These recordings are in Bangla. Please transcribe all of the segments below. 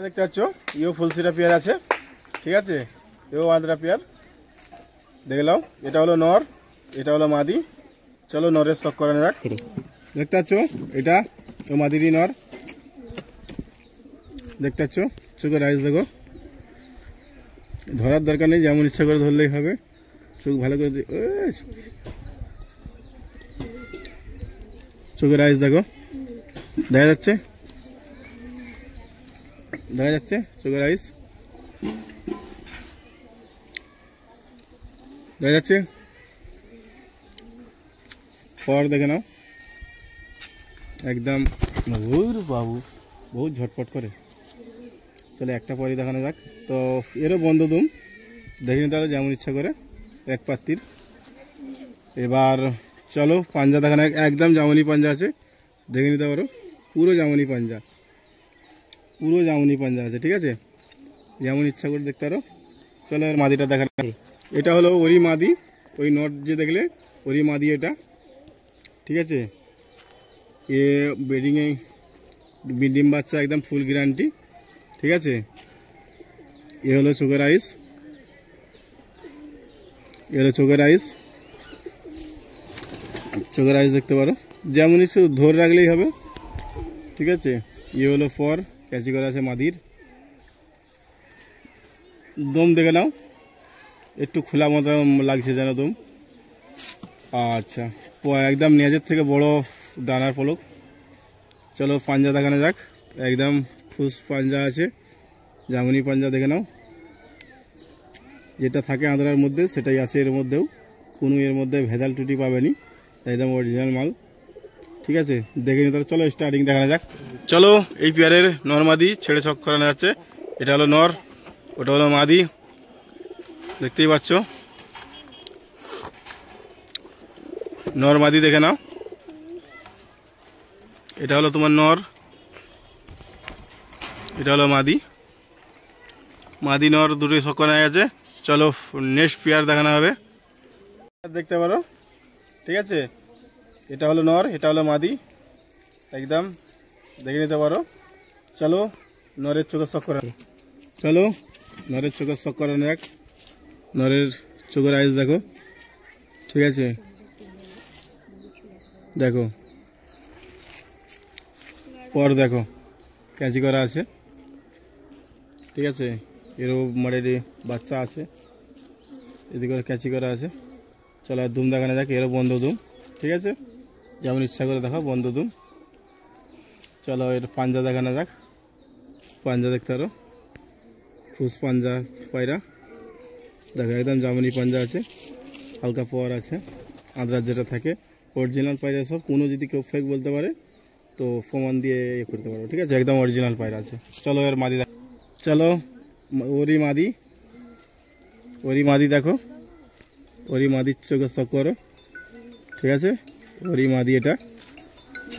দেখতে পাচ্ছ ইও ফুলসিরা পেয়ার আছে, ঠিক আছে, এও আদ্রা পেয়ার দেখলাম। এটা হলো নর, এটা হলো মাদি। চলো নরের স্টক করানো যাক। দেখতে পাচ্ছ এটা ও মাদিরই নর, দেখতে পাচ্ছ চোখের আইস দেখো, ধরার দরকার নেই, যেমন ইচ্ছা করে ধরলেই হবে। চোখ ভালো করে চোখের আইস দেখো, দেখা যাচ্ছে, দেখা যাচ্ছে চোখের আইস দেখা যাচ্ছে। পর দেখে নাও একদম বাবু বহুত ঝটপট করে। চলে একটা পরই দেখানো যাক। তো এরও বন্ধ দুম, দেখে নিতে পারো যেমন ইচ্ছা করে এক পাত্তির। এবার চলো পাঞ্জা দেখানো, একদম জামনি পাঞ্জা আছে, দেখে নিতে পারো পুরো জামনি পাঞ্জা, পুরো জামনি পাঞ্জা আছে, ঠিক আছে, যেমন ইচ্ছা করে দেখতে পারো। চলো এর মাদিটা দেখা, এটা হলো ওরই মাদি, ওই নট যে দেখলে ওরই মাদি এটা, ঠিক আছে। এ বেডিংয়ে ডিম বাচ্চা একদম ফুল গ্যারান্টি, ঠিক আছে। এ হলো চোখের আইস, এ হলো চোখের আইস, চোখের আইস দেখতে পারো, যেমনই শুধু ধরে রাখলেই হবে, ঠিক আছে। এ হলো ফর ক্যাচি করা আছে মাদির। দম দেখে নাও, একটু খোলা মতো লাগছে যেন দম। আচ্ছা, একদম নেজের থেকে বড় ডানার পলক। চলো পাঞ্জা দেখানো যাক, একদম খুশ পাঞ্জা আছে, জামনি পাঞ্জা দেখে নাও, যেটা থাকে আঁধরার মধ্যে সেটাই আছে এর মধ্যেও, কোনো এর মধ্যে ভেজাল টুটি পাবেনি, একদম অরিজিনাল মাল, ঠিক আছে। দেখে নিতে। চলো স্টার্টিং দেখানো যাক। চলো এই পেয়ারের নর মাদি ছেড়ে ছক করানো যাচ্ছে। এটা হলো নর, ওটা হলো মাদি, দেখতেই পাচ্ছ। নর মাদি দেখে নাও, এটা হলো তোমার নর, এটা হলো মাদি, মাদি নর দুটোই ছক করানো আছে। চলো নেক্সট পেয়ার দেখানো হবে, দেখতে পারো, ঠিক আছে। এটা হলো নর, এটা হলো মাদি, একদম দেখে নিতে পারো। চলো নরের চোখের ছক করানো, চলো নরের চোখের ছক করানো এক, নরের চোখের আইস দেখো, ঠিক আছে, দেখো পর দেখো ক্যাচি করা আছে, ঠিক আছে। এরও মারের বাচ্চা আছে, এদিকে ক্যাচি করা আছে। চলো আর দুম দেখানো যাক, এরও বন্ধ দুম, ঠিক আছে, যেমন ইচ্ছা করে দেখো বন্ধ দুম। চলো এর পাঞ্জা দেখানো যাক, পাঞ্জা দেখতে পারো, খুশ পাঞ্জা পায়রা দেখো, একদম জামনি পাঞ্জা আছে, হালকা পাওয়ার আছে, আদ্রার যেটা থাকে অরিজিনাল পায়রা সব। কোনো যদি কেউ ফেক বলতে পারে তো প্রমাণ দিয়ে ইয়ে করতে পারবো, ঠিক আছে, একদম অরিজিনাল পায়রা আছে। চলো এর মাদি দেখো, চলো ওরই মাদি, ওরই মাদি দেখো, ওরই মাদির চোখে চক করো, ঠিক আছে, ওরই মাদি এটা।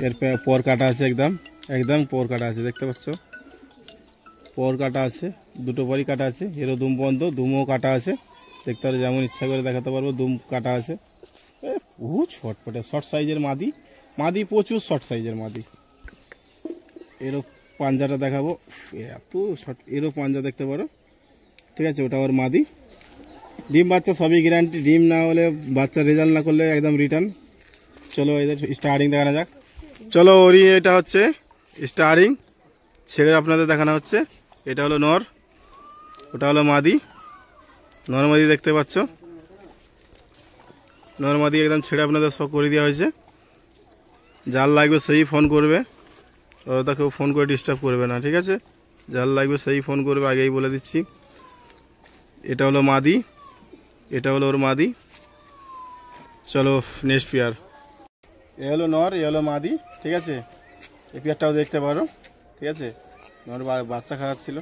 এর পর কাটা আছে, একদম একদম পর কাটা আছে, দেখতে পাচ্ছ পর কাটা আছে, দুটো পরই কাটা আছে। এরও দুম বন্ধ, দুমও কাটা আছে, দেখতে পারো যেমন ইচ্ছা করে দেখাতে পারবো, দুম কাটা আছে। বহুত শর্টপটে শর্ট সাইজের মাদি, মাদি প্রচুর শর্ট সাইজের মাদি। এরও পাঞ্জাটা দেখাবো, এত শর্ট, এরও পাঞ্জা দেখতে পারো, ঠিক আছে, ওটা ওর মাদি। ডিম বাচ্চা সবই গ্যারান্টি, ডিম না হলে বাচ্চা রেজাল্ট না করলে একদম রিটার্ন। চলো এদের স্টার্টিং দেখানো যাক। চলো ওরই এটা হচ্ছে স্টার্টিং, ছেড়ে আপনাদের দেখানো হচ্ছে। এটা হলো নর, ওটা হলো মাদি, নর মাদি দেখতে পাচ্ছ, নর মাদি একদম ছেড়ে আপনাদের সব করে দেওয়া হয়েছে। যার লাগবে সেই ফোন করবে, কেউ ফোন করে ডিস্টার্ব করবে না, ঠিক আছে, যার লাগবে সেই ফোন করবে, আগেই বলে দিচ্ছি। এটা হলো মাদি, এটা হলো ওর মাদি। চলো নেক্সট পেয়ার, এ হলো নর, এ হলো মাদি, ঠিক আছে। এই পেয়ারটাও দেখতে পারো, ঠিক আছে। নর বাচ্চা খাওয়াচ্ছিল,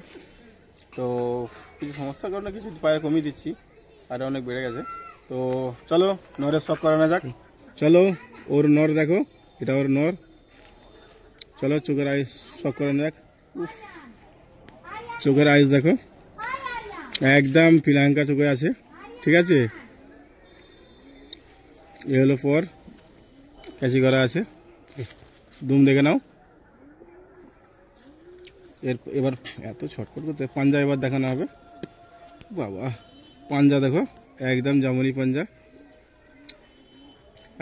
তো কিছু সমস্যার কারণে কিছু পায়রা কমিয়ে দিচ্ছি, আর অনেক বেড়ে গেছে। তো চলো নরের শখ করানো যাক। চলো ওর নর দেখো, এটা ওর নর। চলো চোখের আইস শখ করানো যাক। চোখের আইস দেখো, একদম পিলাঙ্কা চোখে আছে, ঠিক আছে। এ হলো পর ক্যাচি করা আছে, দুম দেখে নাও, এবার এত ছটফট করতে পাঞ্জা এবার দেখানো হবে। বাবা পাঞ্জা দেখো, একদম জামুনি পাঞ্জা,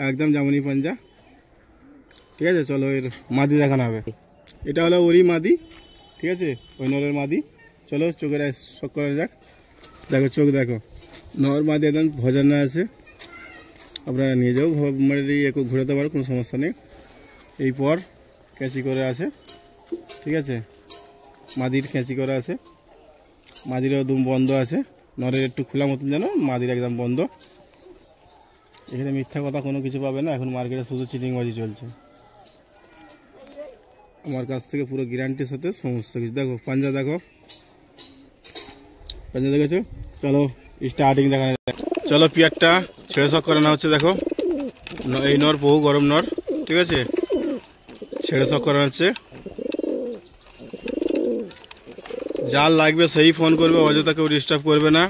একদম জামুনি পাঞ্জা। ঠিক আছে, চলো এর মাদি দেখানো হবে। এটা হলো ওরই মাদি, ঠিক আছে, ওই নরের মাদি। চলো চোখের শখ করা যাক। দেখো চোখ দেখো, নর মাদি একদম ভজানা আছে। আপনারা নিয়ে যাও, মানে একটু ঘুরাতে পারো, কোনো সমস্যা নেই। এই পর ক্যাঁচি করে আছে, ঠিক আছে, মাদির ক্যাঁচি করা আছে। মাদিরও দুম বন্ধ আছে, নরের একটু খোলা মতন যেন, মাদির একদম বন্ধ। এখানে মিথ্যা কথা কোনো কিছু পাবে না, এখন মার্কেটে শুধু চিটিংবাজি চলছে। আমার কাছ থেকে পুরো গ্যারান্টির সাথে সমস্ত কিছু। দেখো পাঞ্জা দেখো, পাঞ্জা দেখেছো। চলো স্টার্টিং দেখা যায়। চলো পিয়ারটা ছেড়ে শখ করানো হচ্ছে। দেখো এই নর বহু গরম নর, ঠিক আছে, ছেড়ে শখ করানো হচ্ছে। যার লাগবে সেই ফোন করবে, অযথা কেউ ডিস্টার্ব করবে না,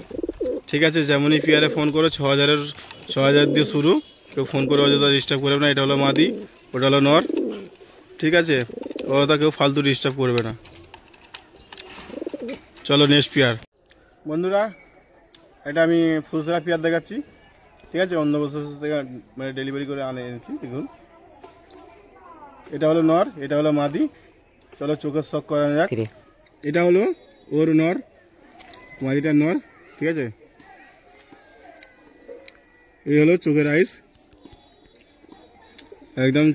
ঠিক আছে। যেমনই পিয়ারে ফোন করো, 6,000 দিয়ে শুরু। কেউ ফোন করে অযথা ডিস্টার্ব করবে না। এটা হলো মাদি, ওটা হলো নর, ঠিক আছে, অযথা কেউ ফালতু ডিস্টার্ব করবে না। চলো নেক্সট পিয়ার। বন্ধুরা এটা আমি ফুলসরা পিয়ার দেখাচ্ছি, ঠিক আছে, অন্য বছর থেকে মানে ডেলিভারি করে এনেছি। দেখুন এটা হলো নর, এটা হলো মাদি। চলো চোখের শখ করানো যাক। এটা হলো ওর নর, মাদিটার নর, ঠিক আছে। এই হলো চোখের আইস, একদম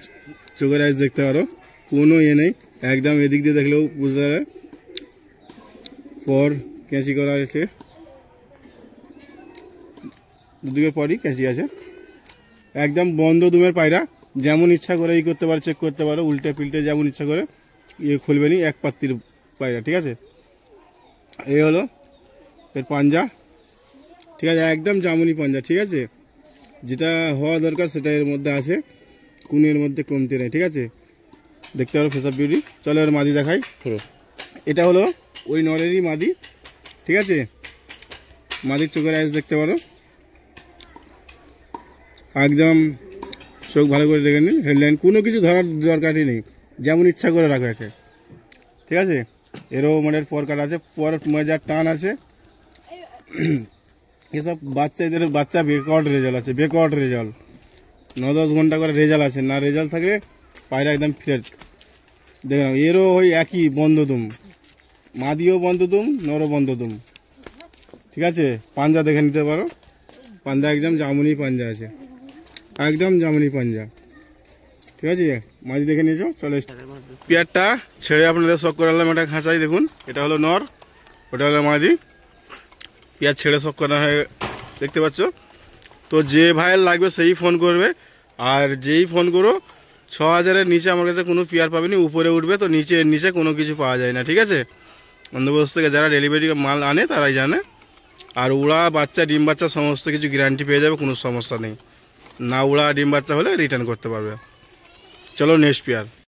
চোখের আইস দেখতে পারো, কোনো ইয়ে নেই, একদম এদিক দিয়ে দেখলেও বুঝতে পারে। পর ক্যাঁচি করা আছে, দুদিকের পরই ক্যাঁচি আছে। একদম বন্ধ দুমের পায়রা, যেমন ইচ্ছা করে ই করতে পারো, চেক করতে পারো, উল্টে পিল্টে যেমন ইচ্ছা করে ইয়ে খুলবে নি, এক পাত্তির পায়রা, ঠিক আছে। এই হলো এর পাঞ্জা, ঠিক আছে, একদম জামুনি পাঞ্জা, ঠিক আছে। যেটা হওয়া দরকার সেটা এর মধ্যে আছে, কোনো এর মধ্যে কমতে নেই, ঠিক আছে। দেখতে পারো ফেস অফ বিউটি। চলো এর মাদি দেখাই। এটা হলো ওই নরেরই মাদি, ঠিক আছে। মাদির চোখের আইস দেখতে পারো, একদম চোখ ভালো করে দেখে নিন। হেডলাইন কোনো কিছু ধরার দরকারই নেই, যেমন ইচ্ছা করে রাখো একে, ঠিক আছে। এরও মানে পর কাটা আছে, পর মজার টান আছে। এসব বাচ্চাদের বাচ্চা বেকওয়ার্ড রেজাল্ট আছে, বেকওয়ার্ড রেজাল্ট 9-10 ঘন্টা করে রেজাল্ট আছে না। রেজাল্ট থাকলে পায়রা একদম ফ্রেশ। দেখলাম এরও ওই একই বন্ধ দুম, মাদিও বন্ধ দুম, নরও বন্ধ দুম, ঠিক আছে। পাঞ্জা দেখে নিতে পারো, পাঞ্জা একদম জামুনি পাঞ্জা আছে, একদম জামুনি পাঞ্জা, ঠিক আছে। মাদি দেখে নিয়েছো। চলো পেয়ারটা ছেড়ে আপনাদের শখ করালাম একটা খাঁচাই। দেখুন এটা হলো নর, ওটা হলো মাদি। পেয়ার ছেড়ে শখ করা হয়, দেখতে পাচ্ছ তো। যে ভাইয়ের লাগবে সেই ফোন করবে, আর যেই ফোন করো 6,000-এর নিচে আমার কাছে কোনো পেয়ার পাবেনি। উপরে উঠবে তো নিচে কোনো কিছু পাওয়া যায় না, ঠিক আছে। বন্দোবস্ত থেকে যারা ডেলিভারি মাল আনে তারাই জানে। আর উড়া বাচ্চা ডিম বাচ্চা সমস্ত কিছু গ্যারান্টি পেয়ে যাবে, কোনো সমস্যা নেই। না উড়া ডিম বাচ্চা হলে রিটার্ন করতে পারবে। চলো নেক্সট পেয়ার।